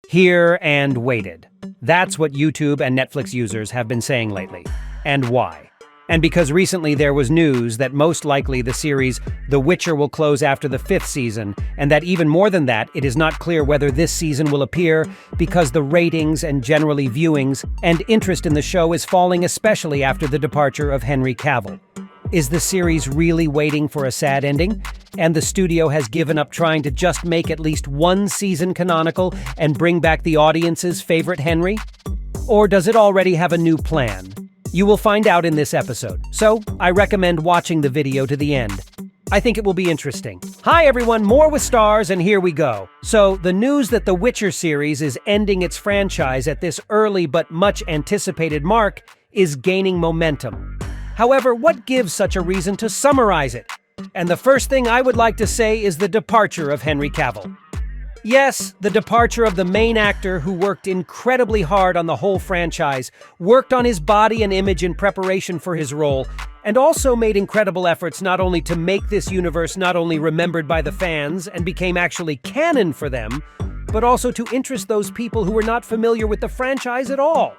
Here and waited. That's what YouTube and Netflix users have been saying lately. And why? And because recently there was news that most likely the series The Witcher will close after the 5th season, and that even more than that, it is not clear whether this season will appear because the ratings and generally viewings and interest in the show is falling, especially after the departure of Henry Cavill. Is the series really waiting for a sad ending? And the studio has given up trying to just make at least one season canonical and bring back the audience's favorite Henry? Or does it already have a new plan? You will find out in this episode, so I recommend watching the video to the end. I think it will be interesting. Hi everyone, more with stars, and here we go. So, the news that the Witcher series is ending its franchise at this early but much anticipated mark is gaining momentum. However, what gives such a reason to summarize it? And the first thing I would like to say is the departure of Henry Cavill. Yes, the departure of the main actor who worked incredibly hard on the whole franchise, worked on his body and image in preparation for his role, and also made incredible efforts not only to make this universe not only remembered by the fans and became actually canon for them, but also to interest those people who were not familiar with the franchise at all.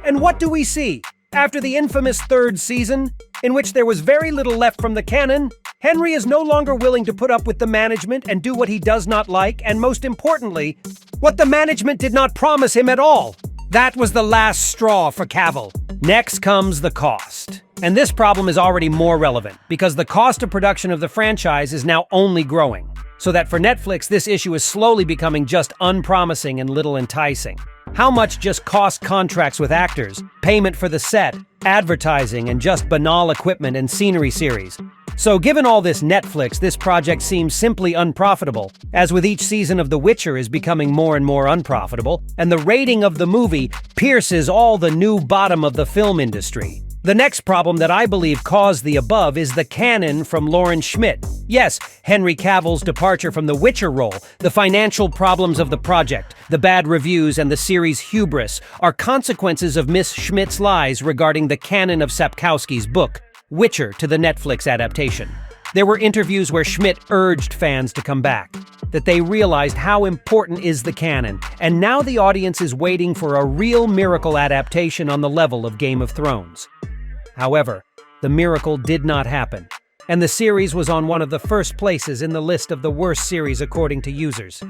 And what do we see? After the infamous 3rd season, in which there was very little left from the canon, Henry is no longer willing to put up with the management and do what he does not like, and most importantly, what the management did not promise him at all. That was the last straw for Cavill. Next comes the cost. And this problem is already more relevant, because the cost of production of the franchise is now only growing. So that for Netflix, this issue is slowly becoming just unpromising and little enticing. How much just cost contracts with actors, payment for the set, advertising, and just banal equipment and scenery series? So given all this Netflix, this project seems simply unprofitable, as with each season of The Witcher is becoming more and more unprofitable, and the rating of the movie pierces all the new bottom of the film industry. The next problem that I believe caused the above is the canon from Lauren Schmidt. Yes, Henry Cavill's departure from the Witcher role, the financial problems of the project, the bad reviews, and the series' hubris are consequences of Miss Schmidt's lies regarding the canon of Sapkowski's book, Witcher, to the Netflix adaptation. There were interviews where Schmidt urged fans to come back, that they realized how important is the canon, and now the audience is waiting for a real miracle adaptation on the level of Game of Thrones. However, the miracle did not happen, and the series was on one of the first places in the list of the worst series according to users.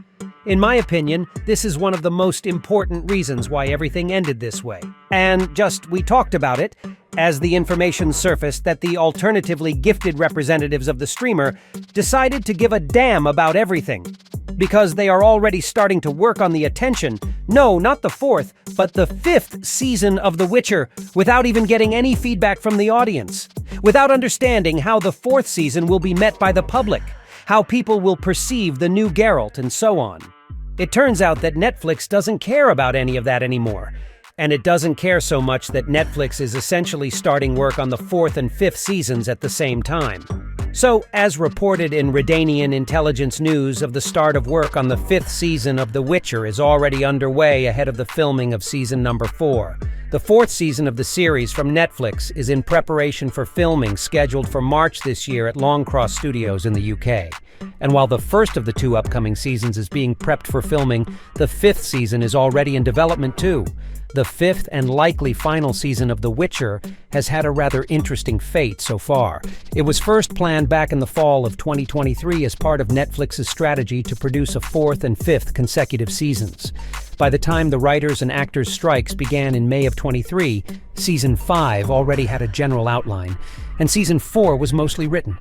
In my opinion, this is one of the most important reasons why everything ended this way. And we talked about it, as the information surfaced that the alternatively gifted representatives of the streamer decided to give a damn about everything. Because they are already starting to work on the attention, no, not the 4th, but the 5th season of The Witcher, without even getting any feedback from the audience. Without understanding how the 4th season will be met by the public, how people will perceive the new Geralt, and so on. It turns out that Netflix doesn't care about any of that anymore. And it doesn't care so much that Netflix is essentially starting work on the 4th and 5th seasons at the same time. So, as reported in Redanian intelligence news of the start of work on the 5th season of The Witcher is already underway ahead of the filming of season number 4. The 4th season of the series from Netflix is in preparation for filming scheduled for March this year at Longcross Studios in the UK. And while the first of the 2 upcoming seasons is being prepped for filming, the 5th season is already in development too. The 5th and likely final season of The Witcher has had a rather interesting fate so far. It was first planned back in the fall of 2023 as part of Netflix's strategy to produce a 4th and 5th consecutive seasons. By the time the writers and actors' strikes began in May of 23, Season 5 already had a general outline, and Season 4 was mostly written.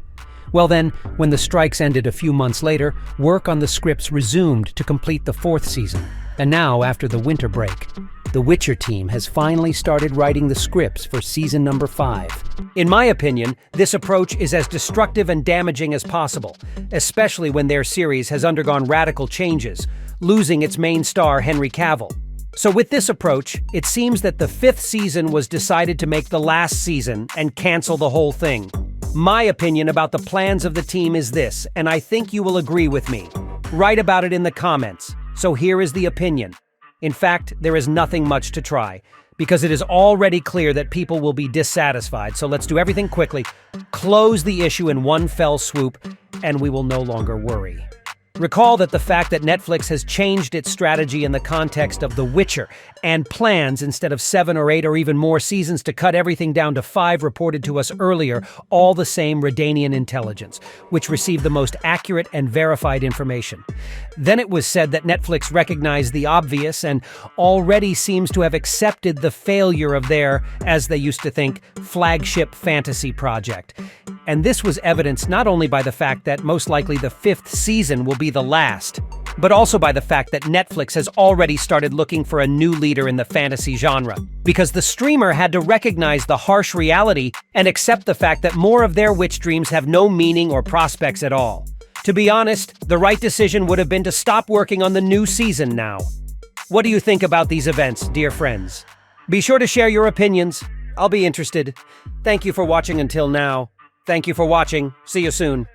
Well then, when the strikes ended a few months later, work on the scripts resumed to complete the 4th season. And now, after the winter break, the Witcher team has finally started writing the scripts for season number 5. In my opinion, this approach is as destructive and damaging as possible, especially when their series has undergone radical changes, losing its main star Henry Cavill. So with this approach, it seems that the 5th season was decided to make the last season and cancel the whole thing. My opinion about the plans of the team is this, and I think you will agree with me. Write about it in the comments. So here is the opinion. In fact, there is nothing much to try, because it is already clear that people will be dissatisfied, so let's do everything quickly, close the issue in one fell swoop, and we will no longer worry. Recall that the fact that Netflix has changed its strategy in the context of The Witcher and plans, instead of 7 or 8 or even more seasons, to cut everything down to 5 reported to us earlier, all the same Redanian intelligence, which received the most accurate and verified information. Then it was said that Netflix recognized the obvious and already seems to have accepted the failure of their, as they used to think, flagship fantasy project. And this was evidenced not only by the fact that most likely the 5th season will be the last, but also by the fact that Netflix has already started looking for a new leader in the fantasy genre, because the streamer had to recognize the harsh reality and accept the fact that more of their witch dreams have no meaning or prospects at all. To be honest, the right decision would have been to stop working on the new season now. What do you think about these events, dear friends? Be sure to share your opinions. I'll be interested. Thank you for watching until now. Thank you for watching. See you soon.